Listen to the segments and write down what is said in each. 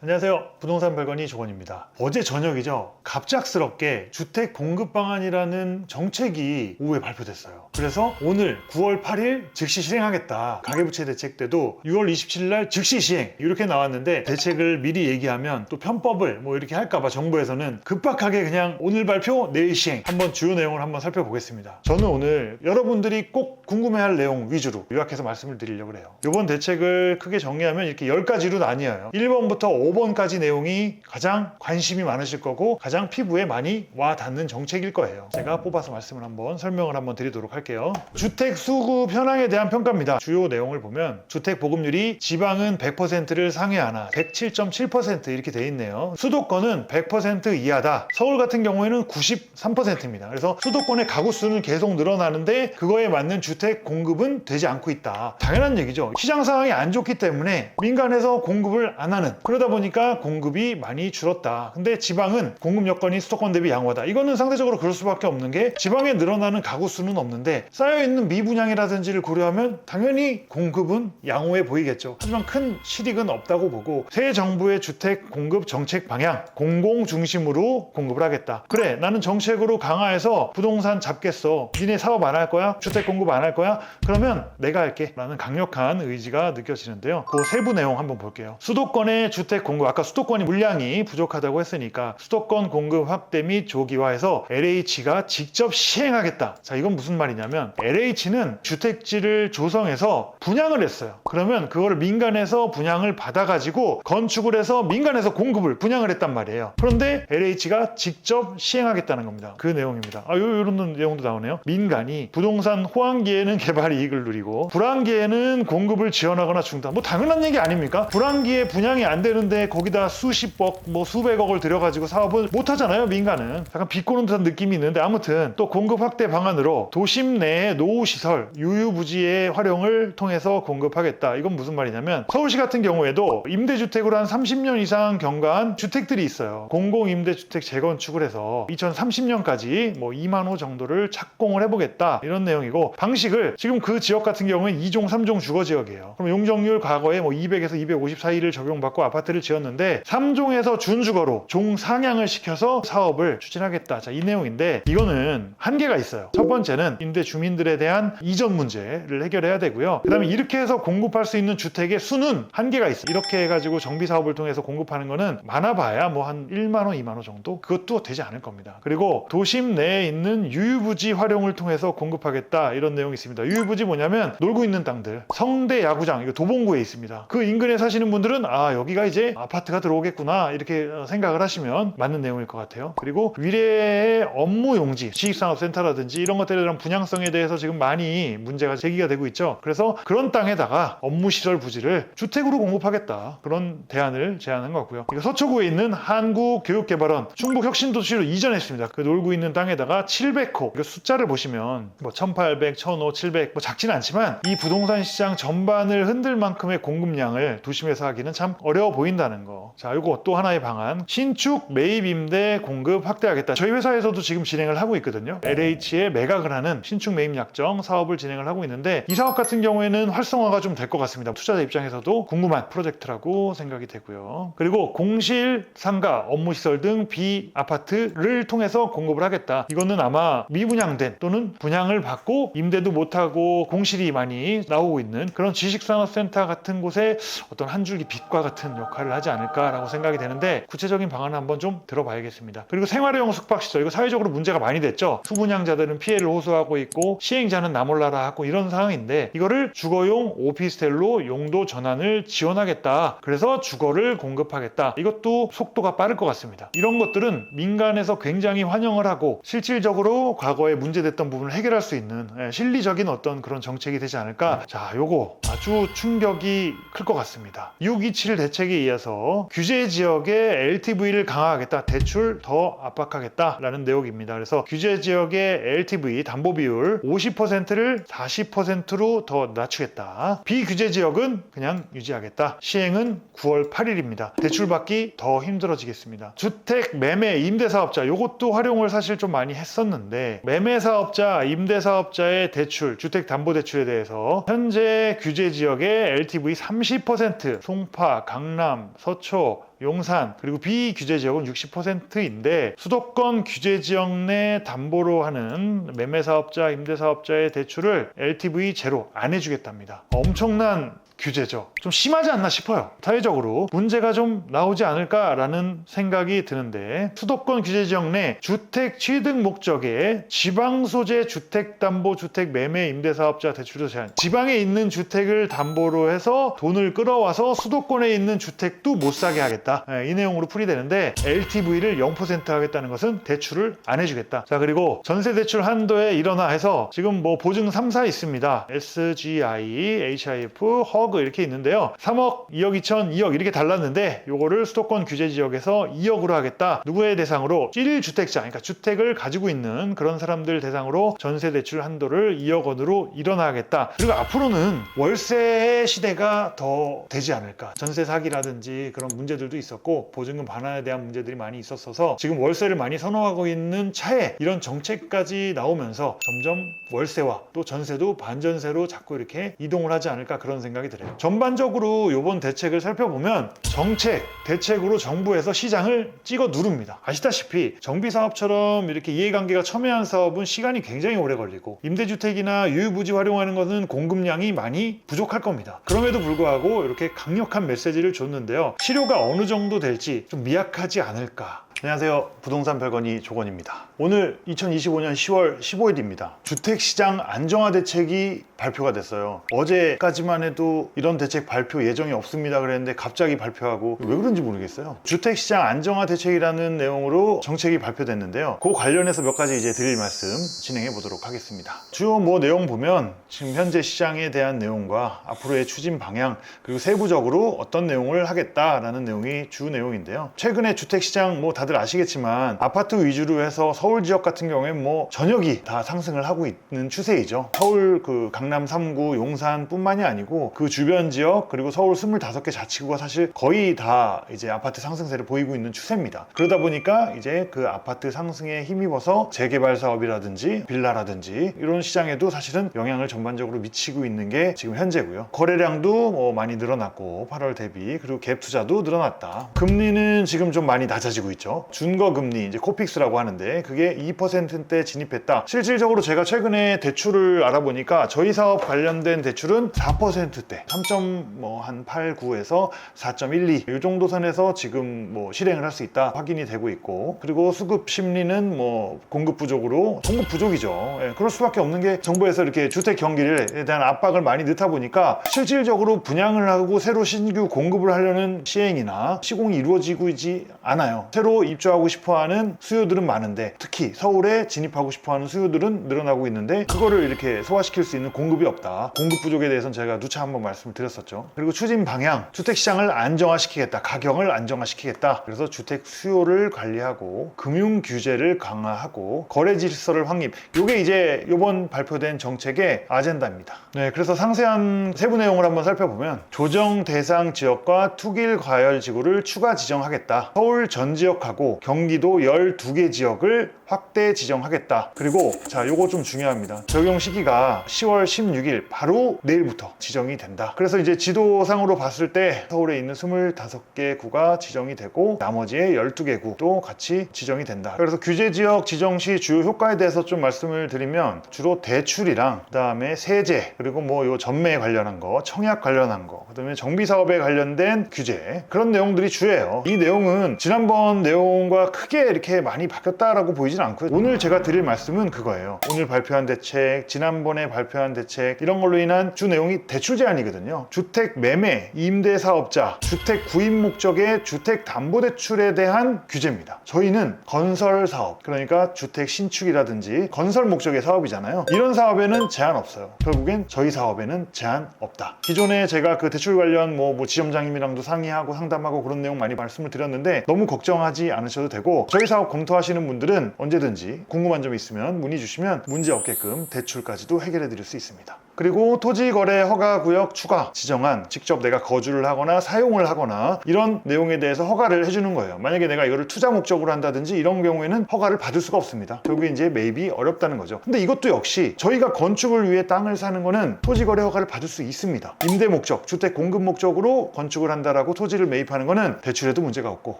안녕하세요. 부동산 별건이 조건입니다. 어제 저녁이죠. 갑작스럽게 주택 공급 방안이라는 정책이 오후에 발표됐어요. 그래서 오늘 9월 8일 즉시 실행하겠다. 가계부채 대책 때도 6월 27일 날 즉시 시행 이렇게 나왔는데, 대책을 미리 얘기하면 또 편법을 이렇게 할까봐 정부에서는 급박하게 그냥 오늘 발표 내일 시행, 한번 주요 내용을 한번 살펴보겠습니다. 저는 오늘 여러분들이 꼭 궁금해할 내용 위주로 요약해서 말씀을 드리려고 해요. 이번 대책을 크게 정리하면 이렇게 10가지로 나뉘어요. 1번부터 5번까지 내용이 가장 관심이 많으실 거고 가장 피부에 많이 와 닿는 정책일 거예요. 제가 뽑아서 말씀을 한번 설명을 한번 드리도록 할게요. 주택 수급 현황에 대한 평가입니다. 주요 내용을 보면 주택 보급률이 지방은 100%를 상회하나 107.7% 이렇게 돼 있네요. 수도권은 100% 이하다. 서울 같은 경우에는 93%입니다. 그래서 수도권의 가구 수는 계속 늘어나는데 그거에 맞는 주택 공급은 되지 않고 있다. 당연한 얘기죠. 시장 상황이 안 좋기 때문에 민간에서 공급을 안 하는, 그러다 보니까 공급이 많이 줄었다. 근데 지방은 공급 여건이 수도권 대비 양호하다. 이거는 상대적으로 그럴 수밖에 없는 게, 지방에 늘어나는 가구 수는 없는데 쌓여있는 미분양이라든지를 고려하면 당연히 공급은 양호해 보이겠죠. 하지만 큰 실익은 없다고 보고, 새 정부의 주택 공급 정책 방향, 공공 중심으로 공급을 하겠다. 그래, 나는 정책으로 강화해서 부동산 잡겠어. 니네 사업 안 할 거야? 주택 공급 안 할 거야? 그러면 내가 할게 라는 강력한 의지가 느껴지는데요. 그 세부 내용 한번 볼게요. 수도권의 주택 공급, 아까 수도권이 물량이 부족하다고 했으니까 수도권 공급 확대 및 조기화해서 LH가 직접 시행하겠다. 자, 이건 무슨 말이냐면 LH는 주택지를 조성해서 분양을 했어요. 그러면 그거를 민간에서 분양을 받아가지고 건축을 해서 민간에서 공급을 분양을 했단 말이에요. 그런데 LH가 직접 시행하겠다는 겁니다. 그 내용입니다. 이런 내용도 나오네요. 민간이 부동산 호황기에는 개발 이익을 누리고 불황기에는 공급을 지원하거나 중단. 당연한 얘기 아닙니까? 불황기에 분양이 안 되는데 거기다 수십억, 수백억을 들여가지고 사업을 못 하잖아요, 민간은. 약간 비꼬는 듯한 느낌이 있는데, 아무튼 또 공급 확대 방안으로 도심 내의 노후시설, 유유부지의 활용을 통해서 공급하겠다. 이건 무슨 말이냐면 서울시 같은 경우에도 임대주택으로 한 30년 이상 경과한 주택들이 있어요. 공공임대주택 재건축을 해서 2030년까지 2만 호 정도를 착공을 해보겠다. 이런 내용이고, 방식을 지금 그 지역 같은 경우는 2종, 3종 주거지역이에요. 그럼 용적률 과거에 200에서 250 사이를 적용받고 아파트를 지었는데 3종에서 준주거로 종상향을 시켜서 사업을 추진하겠다. 자, 이 내용인데 이거는 한계가 있어요. 첫 번째는 임대 주민들에 대한 이전 문제를 해결해야 되고요. 그 다음에 이렇게 해서 공급할 수 있는 주택의 수는 한계가 있어요. 이렇게 해가지고 정비 사업을 통해서 공급하는 거는 많아봐야 한 1만 호, 2만 호 정도? 그것도 되지 않을 겁니다. 그리고 도심 내에 있는 유유부지 활용을 통해서 공급하겠다. 이런 내용이 있습니다. 유유부지 뭐냐면 놀고 있는 땅들. 성대 야구장, 이거 도봉구에 있습니다. 그 인근에 사시는 분들은 여기가 이제 아파트가 들어오겠구나 이렇게 생각을 하시면 맞는 내용일 것 같아요. 그리고 위례의 업무 용지, 지식산업센터라든지 이런 것들에 대한 분양성에 대해서 지금 많이 문제가 제기가 되고 있죠. 그래서 그런 땅에다가 업무시설 부지를 주택으로 공급하겠다. 그런 대안을 제안한 것 같고요. 서초구에 있는 한국교육개발원 충북혁신도시로 이전했습니다. 그 놀고 있는 땅에다가 700호, 이거 숫자를 보시면 1800, 1005, 700 작지는 않지만 이 부동산 시장 전반을 흔들 만큼의 공급량을 도심에서 하기는 참 어려워 보인다는 거. 자, 이거 또 하나의 방안. 신축 매입 임대 공급 확대하겠다. 저희 회사에서도 지금 진행을 하고 있거든요. LH에 매각을 하는 신축 매입 약정 사업을 진행을 하고 있는데, 이 사업 같은 경우에는 활성화가 좀 될 것 같습니다. 투자자 입장에서도 궁금한 프로젝트라고 생각이 되고요. 그리고 공실, 상가, 업무시설 등 비아파트를 통해서 공급을 하겠다. 이거는 아마 미분양된 또는 분양을 받고 임대도 못하고 공실이 많이 나오고 있는 그런 지식산업센터 같은 곳에 어떤 한 줄기 빛과 같은 역할을 하지 않을까라고 생각이 되는데, 구체적인 방안을 한번 좀 들어봐야겠습니다. 그리고 생활형 숙박시설, 이거 사회적으로 문제가 많이 됐죠. 수분양자들은 피해를 호소하고 있고 시행자는 나 몰라라 하고 이런 상황인데, 이거를 주거용 오피스텔로 용도 전환을 지원하겠다. 그래서 주거를 공급하겠다. 이것도 속도가 빠를 것 같습니다. 이런 것들은 민간에서 굉장히 환영을 하고 실질적으로 과거에 문제됐던 부분을 해결할 수 있는 실리적인 어떤 그런 정책이 되지 않을까. 자, 요거 아주 충격이 클 것 같습니다. 627 대책에 의해서 규제 지역의 LTV를 강화하겠다. 대출 더 압박하겠다라는 내용입니다. 그래서 규제 지역의 LTV 담보 비율 50%를 40%로 더 낮추겠다. 비규제 지역은 그냥 유지하겠다. 시행은 9월 8일입니다. 대출받기 더 힘들어지겠습니다. 주택 매매 임대사업자, 요것도 활용을 사실 좀 많이 했었는데, 매매사업자, 임대사업자의 대출, 주택담보대출에 대해서 현재 규제 지역의 LTV 30%, 송파, 강남, 강남, 서초, 용산 그리고 비규제 지역은 60%인데 수도권 규제 지역 내 담보로 하는 매매사업자, 임대사업자의 대출을 LTV 제로 안 해주겠답니다. 엄청난 규제죠. 좀 심하지 않나 싶어요. 사회적으로 문제가 좀 나오지 않을까라는 생각이 드는데 수도권 규제 지역 내 주택 취득 목적의 지방 소재 주택담보주택 매매 임대사업자 대출도 제한. 지방에 있는 주택을 담보로 해서 돈을 끌어와서 수도권에 있는 주택도 못 사게 하겠다. 이 내용으로 풀이되는데 LTV를 0% 하겠다는 것은 대출을 안 해주겠다. 자, 그리고 전세대출 한도에 일어나해서 지금 뭐 보증 3사 있습니다. SGI, HIF, 허그 이렇게 있는데요. 3억, 2억 2천, 2억 이렇게 달랐는데 요거를 수도권 규제 지역에서 2억으로 하겠다. 누구의 대상으로? 1주택자, 그러니까 주택을 가지고 있는 그런 사람들 대상으로 전세 대출 한도를 2억 원으로 일어나겠다. 그리고 앞으로는 월세 시대가 더 되지 않을까. 전세 사기라든지 그런 문제들도 있었고 보증금 반환에 대한 문제들이 많이 있었어서 지금 월세를 많이 선호하고 있는 차에 이런 정책까지 나오면서 점점 월세와 또 전세도 반전세로 자꾸 이렇게 이동을 하지 않을까 그런 생각이 들어요. 전반적으로 이번 대책을 살펴보면 정책, 대책으로 정부에서 시장을 찍어 누릅니다. 아시다시피 정비사업처럼 이렇게 이해관계가 첨예한 사업은 시간이 굉장히 오래 걸리고 임대주택이나 유유부지 활용하는 것은 공급량이 많이 부족할 겁니다. 그럼에도 불구하고 이렇게 강력한 메시지를 줬는데요. 실효가 어느 정도 될지 좀 미약하지 않을까. 안녕하세요. 부동산 별건이 조건입니다. 오늘 2025년 10월 15일입니다. 주택시장 안정화 대책이 발표가 됐어요. 어제까지만 해도 이런 대책 발표 예정이 없습니다 그랬는데 갑자기 발표하고 왜 그런지 모르겠어요. 주택시장 안정화 대책이라는 내용으로 정책이 발표됐는데요. 그 관련해서 몇 가지 이제 드릴 말씀 진행해 보도록 하겠습니다. 주요 내용 보면 지금 현재 시장에 대한 내용과 앞으로의 추진 방향 그리고 세부적으로 어떤 내용을 하겠다라는 내용이 주 내용인데요. 최근에 주택시장 다들 아시겠지만 아파트 위주로 해서 서울 지역 같은 경우에는 전역이 다 상승을 하고 있는 추세이죠. 서울 강남 3구, 용산뿐만이 아니고 그 주변 지역 그리고 서울 25개 자치구가 사실 거의 다 이제 아파트 상승세를 보이고 있는 추세입니다. 그러다 보니까 이제 그 아파트 상승에 힘입어서 재개발 사업이라든지 빌라라든지 이런 시장에도 사실은 영향을 전반적으로 미치고 있는 게 지금 현재고요. 거래량도 많이 늘어났고 8월 대비 그리고 갭 투자도 늘어났다. 금리는 지금 좀 많이 낮아지고 있죠. 준거금리 이제 코픽스라고 하는데 그게 2%대 진입했다. 실질적으로 제가 최근에 대출을 알아보니까 저희 사업 관련된 대출은 4%대 3.89에서 4.12 이 정도 선에서 지금 실행을 할 수 있다 확인이 되고 있고 그리고 수급 심리는 공급 부족으로 공급 부족이죠. 그럴 수밖에 없는 게 정부에서 이렇게 주택 경기에 대한 압박을 많이 넣다 보니까 실질적으로 분양을 하고 새로 신규 공급을 하려는 시행이나 시공이 이루어지고 있지 않아요. 새로 입주하고 싶어하는 수요들은 많은데 특히 서울에 진입하고 싶어하는 수요들은 늘어나고 있는데 그거를 이렇게 소화시킬 수 있는 공급이 없다. 공급 부족에 대해서는 제가 누차 한번 말씀을 드렸었죠. 그리고 추진 방향, 주택시장을 안정화시키겠다. 가격을 안정화시키겠다. 그래서 주택 수요를 관리하고 금융 규제를 강화하고 거래 질서를 확립. 이게 이제 이번 발표된 정책의 아젠다입니다. 네, 그래서 상세한 세부 내용을 한번 살펴보면 조정 대상 지역과 투길 과열 지구를 추가 지정하겠다. 서울 전 지역하고 경기도 12개 지역을 확대 지정하겠다. 그리고 요거 좀 중요합니다. 적용 시기가 10월 16일 바로 내일부터 지정이 된다. 그래서 이제 지도상으로 봤을 때 서울에 있는 25개 구가 지정이 되고 나머지의 12개 구도 같이 지정이 된다. 그래서 규제 지역 지정 시 주요 효과에 대해서 좀 말씀을 드리면 주로 대출이랑 그다음에 세제 그리고 요 전매 관련한 거, 청약 관련한 거, 그다음에 정비 사업에 관련된 규제 그런 내용들이 주예요. 이 내용은 지난번 내용과 크게 이렇게 많이 바뀌었다라고 보이진 않고요. 오늘 제가 드릴 말씀은 그거예요. 오늘 발표한 대책, 지난번에 발표한 대책 이런 걸로 인한 주 내용이 대출 제한이거든요. 주택 매매, 임대 사업자, 주택 구입 목적의 주택 담보 대출에 대한 규제입니다. 저희는 건설 사업, 그러니까 주택 신축이라든지 건설 목적의 사업이잖아요. 이런 사업에는 제한 없어요. 결국엔 저희 사업에는 제한 없다. 기존에 제가 그 대출 관련 지점장님이랑도 상의하고 상담하고 그런 내용 많이 말씀을 드렸는데 너무 걱정하지 않으셔도 되고 저희 사업 검토하시는 분들은 언제든지 궁금한 점 있으면 문의 주시면 문제 없게끔 대출까지도 해결해 드릴 수 있습니다. 그리고 토지거래 허가구역 추가 지정안, 직접 내가 거주를 하거나 사용을 하거나 이런 내용에 대해서 허가를 해주는 거예요. 만약에 내가 이거를 투자 목적으로 한다든지 이런 경우에는 허가를 받을 수가 없습니다. 결국에 이제 매입이 어렵다는 거죠. 근데 이것도 역시 저희가 건축을 위해 땅을 사는 거는 토지거래 허가를 받을 수 있습니다. 임대 목적, 주택 공급 목적으로 건축을 한다라고 토지를 매입하는 거는 대출에도 문제가 없고.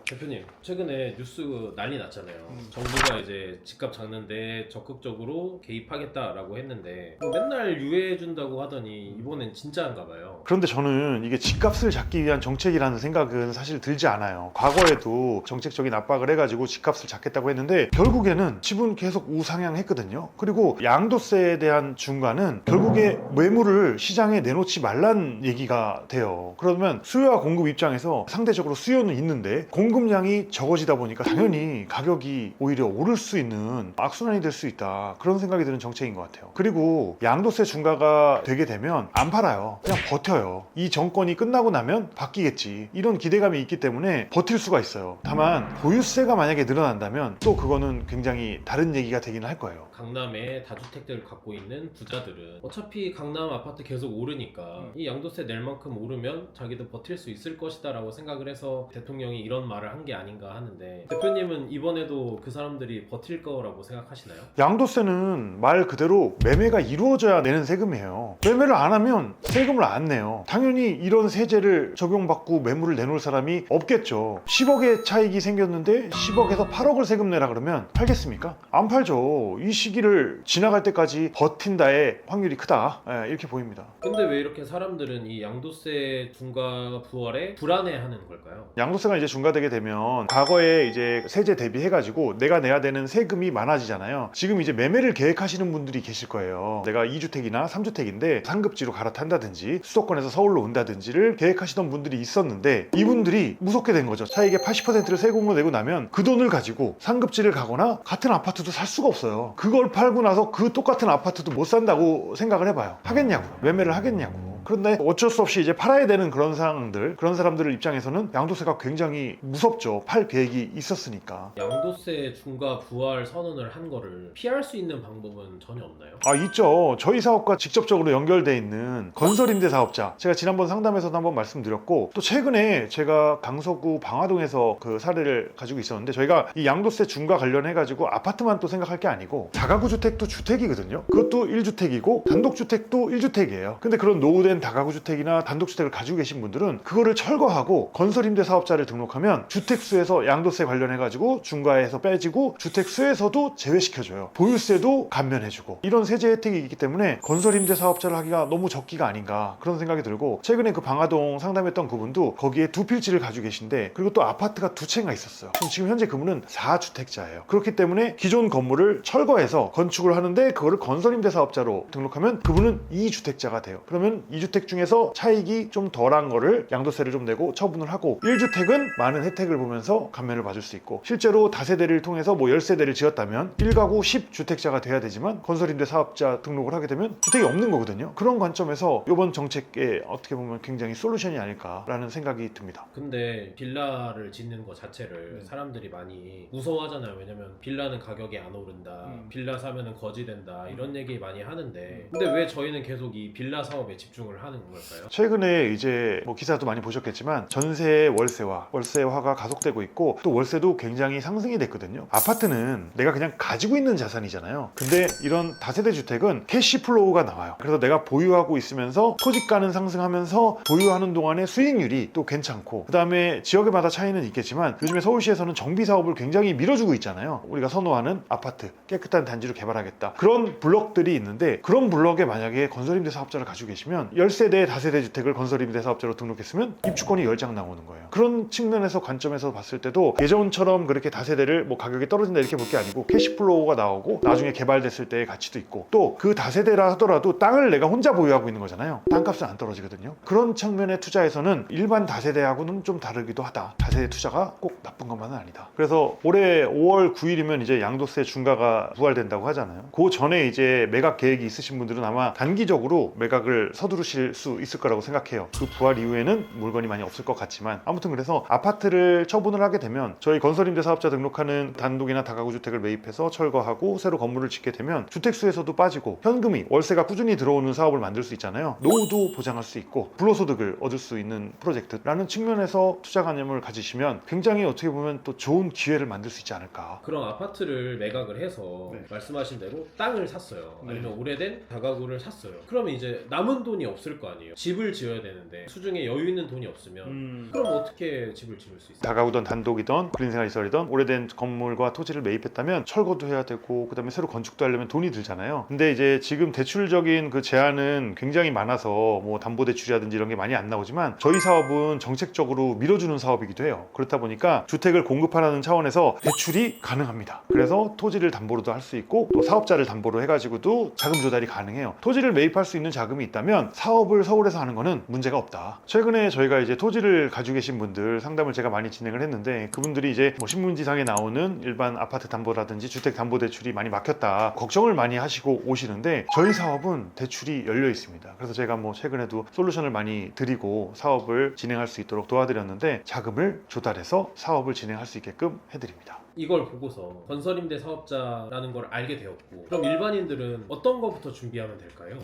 대표님, 최근에 뉴스 난리 났잖아요. 정부가 이제 집값 잡는데 적극적으로 개입하겠다라고 했는데 뭐 맨날 유예해준다고 하더니 이번엔 진짜인가 봐요. 그런데 저는 이게 집값을 잡기 위한 정책이라는 생각은 사실 들지 않아요. 과거에도 정책적인 압박을 해가지고 집값을 잡겠다고 했는데 결국에는 집은 계속 우상향했거든요. 그리고 양도세에 대한 중과는 결국에 매물을 시장에 내놓지 말란 얘기가 돼요. 그러면 수요와 공급 입장에서 상대적으로 수요는 있는데 공급량이 적어지다 보니까 당연히 가격이 오히려 오를 수 있는 악순환이 될 수 있다. 그런 생각이 드는 정책인 것 같아요. 그리고 양도세 중과가 되게 되면 안 팔아요. 그냥 버텨요. 이 정권이 끝나고 나면 바뀌겠지. 이런 기대감이 있기 때문에 버틸 수가 있어요. 다만 보유세가 만약에 늘어난다면 또 그거는 굉장히 다른 얘기가 되긴 할 거예요. 강남에 다주택들을 갖고 있는 부자들은 어차피 강남 아파트 계속 오르니까 이 양도세 낼 만큼 오르면 자기도 버틸 수 있을 것이다 라고 생각을 해서 대통령이 이런 말을 한 게 아닌가 하는데, 대표님은 이번에도 그 사람들이 버틸 거라고 생각하시나요? 양도세는 말 그대로 매매가 이루어져야 내는 세금이에요. 매매를 안 하면 세금을 안 내요. 당연히 이런 세제를 적용받고 매물을 내놓을 사람이 없겠죠. 10억의 차익이 생겼는데 10억에서 8억을 세금 내라 그러면 팔겠습니까? 안 팔죠. 이 시기를 지나갈 때까지 버틴다의 확률이 크다. 이렇게 보입니다. 근데 왜 이렇게 사람들은 이 양도세 중과 부활에 불안해하는 걸까요? 양도세가 이제 중과되게 되면 과거에 이제 세제 대비해가지고 내가 내야 되는 세금이 많아지잖아요. 지금 이제 매매를 계획하시는 분들이 계실 거예요. 내가 2주택이나 3주택인데 상급지로 갈아탄다든지 수도권에서 서울로 온다든지를 계획하시던 분들이 있었는데 이분들이 무섭게 된 거죠. 차익의 80%를 세금으로 내고 나면 그 돈을 가지고 상급지를 가거나 같은 아파트도 살 수가 없어요. 그걸 팔고 나서 그 똑같은 아파트도 못 산다고 생각을 해봐요. 하겠냐고. 매매를 하겠냐고. 그런데 어쩔 수 없이 이제 팔아야 되는 그런 상황들, 그런 사람들 입장에서는 양도세가 굉장히 무섭죠. 팔 계획이 있었으니까. 양도세 중과 부활 선언을 한 거를 피할 수 있는 방법은 전혀 없나요? 있죠. 저희 사업과 직접적으로 연결돼 있는 건설임대 사업자, 제가 지난번 상담에서도 한번 말씀드렸고, 또 최근에 제가 강서구 방화동에서 그 사례를 가지고 있었는데, 저희가 이 양도세 중과 관련해 가지고 아파트만 또 생각할 게 아니고 다가구 주택도 주택이거든요. 그것도 1주택이고 단독주택도 1주택이에요. 근데 그런 노후된 다가구 주택이나 단독주택을 가지고 계신 분들은 그거를 철거하고 건설임대 사업자를 등록하면 주택수에서 양도세 관련해 가지고 중과에서 빼지고 주택수에서도 제외시켜줘요. 보유세도 감면해주고, 이런 세제 혜택이 있기 때문에 건설임대 사업자를 하기가 너무 적기가 아닌가 그런 생각이 들고, 최근에 그 방화동 상담했던 그분도 거기에 두 필지를 가지고 계신데, 그리고 또 아파트가 두 채가 있었어요. 지금 현재 그분은 4주택자예요. 그렇기 때문에 기존 건물을 철거해서 건축을 하는데 그거를 건설임대 사업자로 등록하면 그분은 2주택자가 돼요. 그러면 2주택 중에서 차익이 좀 덜한 거를 양도세를 좀 내고 처분을 하고, 1주택은 많은 혜택을 보면서 감면을 받을 수 있고, 실제로 다세대를 통해서 뭐 10세대를 지었다면 1가구 10주택자가 돼야 되지만 건설임대 사업자 등록을 하게 되면 주택이 없는 거거든요. 그런 관점에서 이번 정책에 어떻게 보면 굉장히 솔루션이 아닐까라는 생각이 듭니다. 근데 빌라를 짓는 것 자체를 사람들이 많이 무서워하잖아요. 왜냐면 빌라는 가격이 안 오른다, 빌라 사면은 거지 된다, 이런 얘기 많이 하는데, 근데 왜 저희는 계속 이 빌라 사업에 집중을 하는 걸까요? 최근에 이제 뭐 기사도 많이 보셨겠지만 전세 월세와 월세화가 가속되고 있고, 또 월세도 굉장히 상승이 됐거든요. 아파트는 내가 그냥 가지고 있는 자산이잖아요. 근데 이런 다세대 주택은 캐시플로우가 나와요. 그래서 내가 보유하고 있으면서 토지가는 상승하면서 보유하는 동안에 수익률이 또 괜찮고, 그 다음에 지역에마다 차이는 있겠지만 요즘에 서울시에서는 정비 사업을 굉장히 밀어주고 있잖아요. 우리가 선호하는 아파트, 깨끗한 단지로 개발하겠다, 그런 블럭들이 있는데, 그런 블럭에 만약에 건설임대 사업자를 가지고 계시면 10세대 다세대 주택을 건설임대 사업자로 등록했으면 입주권이 10장 나오는 거예요. 그런 측면에서 관점에서 봤을 때도 예전처럼 그렇게 다세대를 뭐 가격이 떨어진다 이렇게 볼 게 아니고 캐시플로우가 나오고 나중에 개발됐을 때의 가치도 있고, 또 그 다세대라 하더라도 땅을 내가 혼자 보유하고 있는 거잖아요. 땅값은 안 떨어지거든요. 그런 측면의 투자에서는 일반 다세대하고는 좀 다르기도 하다. 다세대 투자가 꼭 나쁜 것만은 아니다. 그래서 올해 5월 9일이면 이제 양도세 중과가 부활된다고 하잖아요. 그 전에 이제 매각 계획이 있으신 분들은 아마 단기적으로 매각을 서두르실 부활하실 수 있을 거라고 생각해요. 그 부활 이후에는 물건이 많이 없을 것 같지만 아무튼 그래서 아파트를 처분을 하게 되면 저희 건설임대 사업자 등록하는 단독이나 다가구 주택을 매입해서 철거하고 새로 건물을 짓게 되면 주택수에서도 빠지고 현금이 월세가 꾸준히 들어오는 사업을 만들 수 있잖아요. 노후도 보장할 수 있고 불로소득을 얻을 수 있는 프로젝트라는 측면에서 투자관념을 가지시면 굉장히 어떻게 보면 또 좋은 기회를 만들 수 있지 않을까. 그런 아파트를 매각을 해서 네. 말씀하신 대로 땅을 샀어요. 네. 아니면 오래된 다가구를 샀어요. 그러면 이제 남은 돈이 없을 거 아니에요. 집을 지어야 되는데 수중에 여유 있는 돈이 없으면 그럼 어떻게 집을 지을 수 있어요? 다가구든 단독이든 그린생활시설이든 오래된 건물과 토지를 매입했다면 철거도 해야 되고 그 다음에 새로 건축도 하려면 돈이 들잖아요. 근데 이제 지금 대출적인 그 제한은 굉장히 많아서 뭐 담보대출이라든지 이런 게 많이 안 나오지만 저희 사업은 정책적으로 밀어주는 사업이기도 해요. 그렇다 보니까 주택을 공급하라는 차원에서 대출이 가능합니다. 그래서 토지를 담보로도 할 수 있고 또 사업자를 담보로 해가지고도 자금 조달이 가능해요. 토지를 매입할 수 있는 자금이 있다면 사업을 서울에서 하는 거는 문제가 없다. 최근에 저희가 이제 토지를 가지고 계신 분들 상담을 제가 많이 진행을 했는데 그분들이 이제 뭐 신문지상에 나오는 일반 아파트 담보라든지 주택 담보 대출이 많이 막혔다 걱정을 많이 하시고 오시는데 저희 사업은 대출이 열려 있습니다. 그래서 제가 뭐 최근에도 솔루션을 많이 드리고 사업을 진행할 수 있도록 도와드렸는데 자금을 조달해서 사업을 진행할 수 있게끔 해드립니다. 이걸 보고서 건설임대 사업자라는 걸 알게 되었고 그럼 일반인들은 어떤 거부터 준비하면 될까요?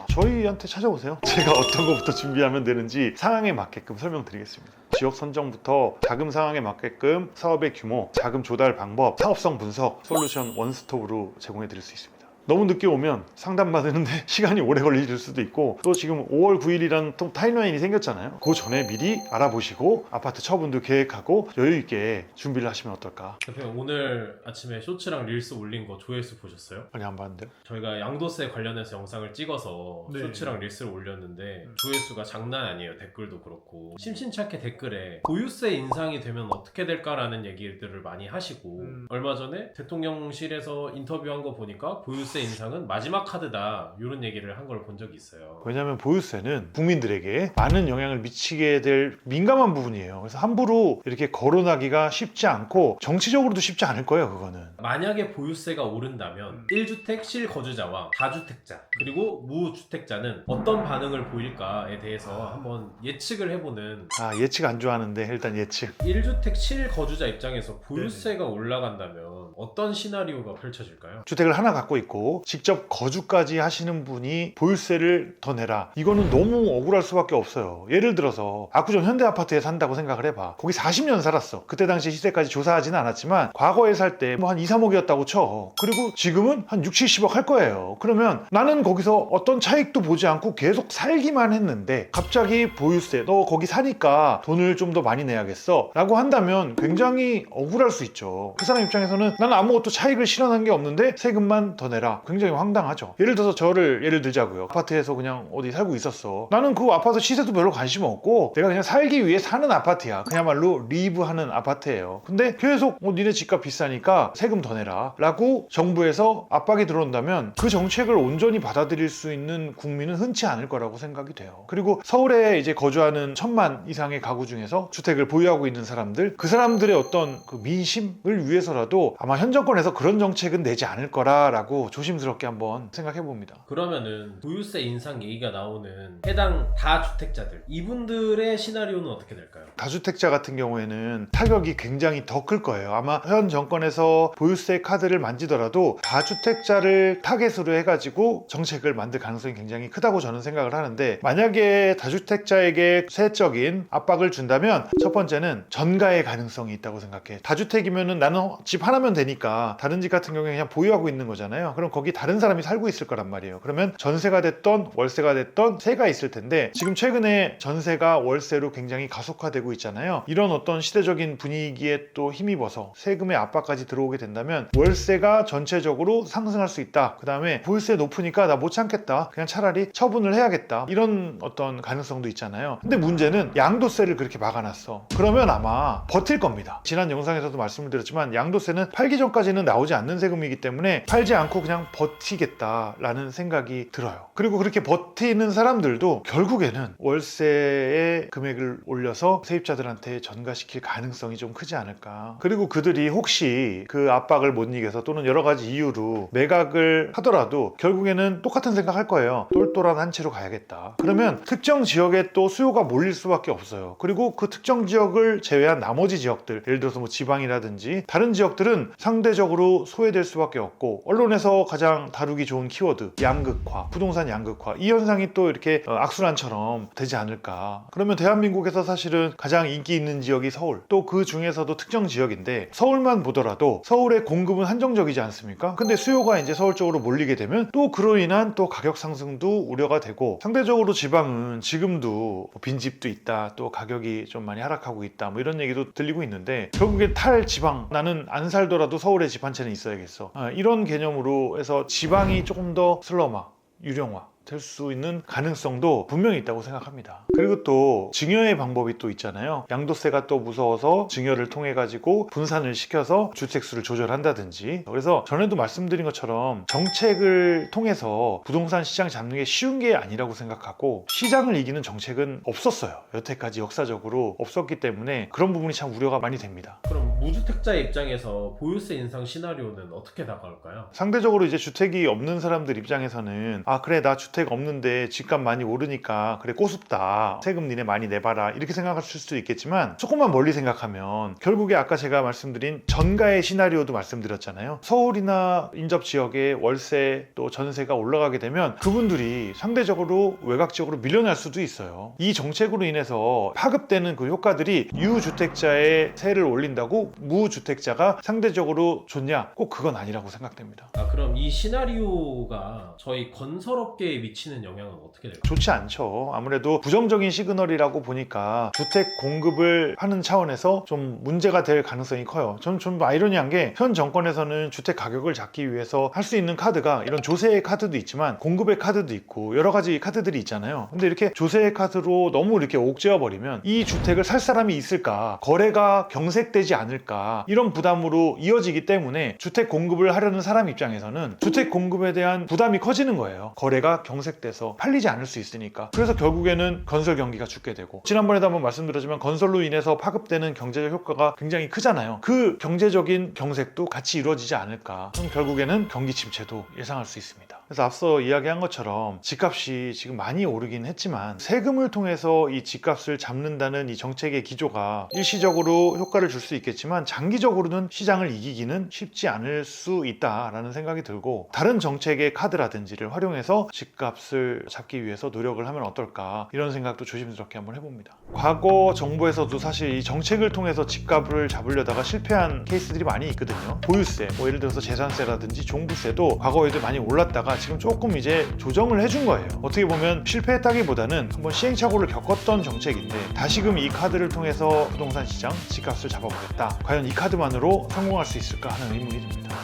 저희한테 찾아오세요. 제가 어떤 것부터 준비하면 되는지 상황에 맞게끔 설명드리겠습니다. 지역 선정부터 자금 상황에 맞게끔 사업의 규모, 자금 조달 방법, 사업성 분석, 솔루션 원스톱으로 제공해 드릴 수 있습니다. 너무 늦게 오면 상담 받는데 시간이 오래 걸릴 수도 있고 또 지금 5월 9일이라는 또 타임라인이 생겼잖아요. 그 전에 미리 알아보시고 아파트 처분도 계획하고 여유 있게 준비를 하시면 어떨까. 대표님 오늘 아침에 쇼츠랑 릴스 올린 거 조회수 보셨어요? 아니 안 봤는데요. 저희가 양도세 관련해서 영상을 찍어서 네. 쇼츠랑 릴스를 올렸는데 조회수가 장난 아니에요. 댓글도 그렇고 심심찮게 댓글에 보유세 인상이 되면 어떻게 될까라는 얘기들을 많이 하시고 얼마 전에 대통령실에서 인터뷰한 거 보니까 보유세 인상은 마지막 카드다 이런 얘기를 한 걸 본 적이 있어요. 왜냐하면 보유세는 국민들에게 많은 영향을 미치게 될 민감한 부분이에요. 그래서 함부로 이렇게 거론하기가 쉽지 않고 정치적으로도 쉽지 않을 거예요. 그거는. 만약에 보유세가 오른다면 1주택 실거주자와 다주택자 그리고 무주택자는 어떤 반응을 보일까에 대해서 한번 예측을 해보는 예측 안 좋아하는데 일단 예측. 1주택 실거주자 입장에서 보유세가 올라간다면 어떤 시나리오가 펼쳐질까요? 주택을 하나 갖고 있고 직접 거주까지 하시는 분이 보유세를 더 내라. 이거는 너무 억울할 수밖에 없어요. 예를 들어서 압구정 현대아파트에 산다고 생각을 해봐. 거기 40년 살았어. 그때 당시 시세까지 조사하지는 않았지만 과거에 살 때 뭐 한 2, 3억이었다고 쳐. 그리고 지금은 한 6, 70억 할 거예요. 그러면 나는 거기서 어떤 차익도 보지 않고 계속 살기만 했는데 갑자기 보유세 너 거기 사니까 돈을 좀 더 많이 내야겠어 라고 한다면 굉장히 억울할 수 있죠. 그 사람 입장에서는 나는 아무것도 차익을 실현한 게 없는데 세금만 더 내라. 굉장히 황당하죠. 예를 들어서 저를 예를 들자고요. 아파트에서 그냥 어디 살고 있었어. 나는 그 아파트 시세도 별로 관심 없고 내가 그냥 살기 위해 사는 아파트야. 그야말로 리브하는 아파트예요. 근데 계속 니네 집값 비싸니까 세금 더 내라 라고 정부에서 압박이 들어온다면 그 정책을 온전히 받아들일 수 있는 국민은 흔치 않을 거라고 생각이 돼요. 그리고 서울에 이제 거주하는 1000만 이상의 가구 중에서 주택을 보유하고 있는 사람들 그 사람들의 어떤 그 민심을 위해서라도 아마 현 정권에서 그런 정책은 내지 않을 거라라고 조심스럽게 한번 생각해 봅니다. 그러면은 보유세 인상 얘기가 나오는 해당 다주택자들 이분들의 시나리오는 어떻게 될까요? 다주택자 같은 경우에는 타격이 굉장히 더 클 거예요. 아마 현 정권에서 보유세 카드를 만지더라도 다주택자를 타겟으로 해가지고 정책을 만들 가능성이 굉장히 크다고 저는 생각을 하는데 만약에 다주택자에게 세적인 압박을 준다면 첫 번째는 전가의 가능성이 있다고 생각해. 다주택이면은 나는 집 하나면 되니까 다른 집 같은 경우에 그냥 보유하고 있는 거잖아요. 그럼 거기 다른 사람이 살고 있을 거란 말이에요. 그러면 전세가 됐던 월세가 됐던 세가 있을 텐데 지금 최근에 전세가 월세로 굉장히 가속화되고 있잖아요. 이런 어떤 시대적인 분위기에 또 힘입어서 세금의 압박까지 들어오게 된다면 월세가 전체적으로 상승할 수 있다. 그 다음에 보유세 높으니까 나 못 참겠다. 그냥 차라리 처분을 해야겠다. 이런 어떤 가능성도 있잖아요. 근데 문제는 양도세를 그렇게 막아놨어. 그러면 아마 버틸 겁니다. 지난 영상에서도 말씀을 드렸지만 양도세는 팔기 전까지는 나오지 않는 세금이기 때문에 팔지 않고 그냥 그냥 버티겠다라는 생각이 들어요. 그리고 그렇게 버티는 사람들도 결국에는 월세의 금액을 올려서 세입자들한테 전가시킬 가능성이 좀 크지 않을까. 그리고 그들이 혹시 그 압박을 못 이겨서 또는 여러 가지 이유로 매각을 하더라도 결국에는 똑같은 생각할 거예요. 똘똘한 한 채로 가야겠다. 그러면 특정 지역에 또 수요가 몰릴 수밖에 없어요. 그리고 그 특정 지역을 제외한 나머지 지역들, 예를 들어서 뭐 지방이라든지 다른 지역들은 상대적으로 소외될 수밖에 없고, 언론에서 가장 다루기 좋은 키워드 양극화, 부동산 양극화, 이 현상이 또 이렇게 악순환처럼 되지 않을까. 그러면 대한민국에서 사실은 가장 인기 있는 지역이 서울, 또 그 중에서도 특정 지역인데 서울만 보더라도 서울의 공급은 한정적이지 않습니까? 근데 수요가 이제 서울 쪽으로 몰리게 되면 또 그로 인한 또 가격 상승도 우려가 되고, 상대적으로 지방은 지금도 빈집도 있다, 또 가격이 좀 많이 하락하고 있다, 뭐 이런 얘기도 들리고 있는데, 결국에 탈 지방, 나는 안 살더라도 서울에 집 한 채는 있어야겠어, 이런 개념으로 해서 지방이 조금 더 슬럼화, 유령화 될 수 있는 가능성도 분명히 있다고 생각합니다. 그리고 또 증여의 방법이 또 있잖아요. 양도세가 또 무서워서 증여를 통해 가지고 분산을 시켜서 주택수를 조절한다든지. 그래서 전에도 말씀드린 것처럼 정책을 통해서 부동산 시장 잡는 게 쉬운 게 아니라고 생각하고, 시장을 이기는 정책은 없었어요. 여태까지 역사적으로 없었기 때문에 그런 부분이 참 우려가 많이 됩니다. 그럼 무주택자 입장에서 보유세 인상 시나리오는 어떻게 나갈까요? 상대적으로 이제 주택이 없는 사람들 입장에서는 그래, 나 주택 없는데 집값 많이 오르니까 그래, 꼬숩다, 세금 니네 많이 내봐라, 이렇게 생각하실 수도 있겠지만, 조금만 멀리 생각하면 결국에 아까 제가 말씀드린 전가의 시나리오도 말씀드렸잖아요. 서울이나 인접 지역의 월세 또 전세가 올라가게 되면 그분들이 상대적으로 외곽 지역으로 밀려날 수도 있어요. 이 정책으로 인해서 파급되는 그 효과들이 유주택자의 세를 올린다고 무주택자가 상대적으로 좋냐? 꼭 그건 아니라고 생각됩니다. 그럼 이 시나리오가 저희 건설업계에 미치는 영향은 어떻게 될까요? 좋지 않죠. 아무래도 부정적인 시그널이라고 보니까 주택 공급을 하는 차원에서 좀 문제가 될 가능성이 커요. 저는 좀 아이러니한 게, 현 정권에서는 주택 가격을 잡기 위해서 할 수 있는 카드가 이런 조세의 카드도 있지만 공급의 카드도 있고 여러 가지 카드들이 있잖아요. 근데 이렇게 조세의 카드로 너무 이렇게 옥죄어 버리면 이 주택을 살 사람이 있을까, 거래가 경색되지 않을까, 이런 부담으로 이어지기 때문에 주택 공급을 하려는 사람 입장에서는 주택 공급에 대한 부담이 커지는 거예요. 거래가 경색돼서 팔리지 않을 수 있으니까. 그래서 결국에는 건설 경기가 죽게 되고, 지난번에도 한번 말씀드렸지만 건설로 인해서 파급되는 경제적 효과가 굉장히 크잖아요. 그 경제적인 경색도 같이 이루어지지 않을까. 그럼 결국에는 경기 침체도 예상할 수 있습니다. 그래서 앞서 이야기한 것처럼 집값이 지금 많이 오르긴 했지만, 세금을 통해서 이 집값을 잡는다는 이 정책의 기조가 일시적으로 효과를 줄 수 있겠지만 장기적으로는 시장을 이기기는 쉽지 않을 수 있다라는 생각이 들고, 다른 정책의 카드라든지를 활용해서 집값을 잡기 위해서 노력을 하면 어떨까, 이런 생각도 조심스럽게 한번 해봅니다. 과거 정부에서도 사실 이 정책을 통해서 집값을 잡으려다가 실패한 케이스들이 많이 있거든요. 보유세, 예를 들어서 재산세라든지 종부세도 과거에도 많이 올랐다가 지금 조금 이제 조정을 해준 거예요. 어떻게 보면 실패했다기보다는 한번 시행착오를 겪었던 정책인데, 다시금 이 카드를 통해서 부동산 시장 집값을 잡아보겠다, 과연 이 카드만으로 성공할 수 있을까 하는 의문이 듭니다.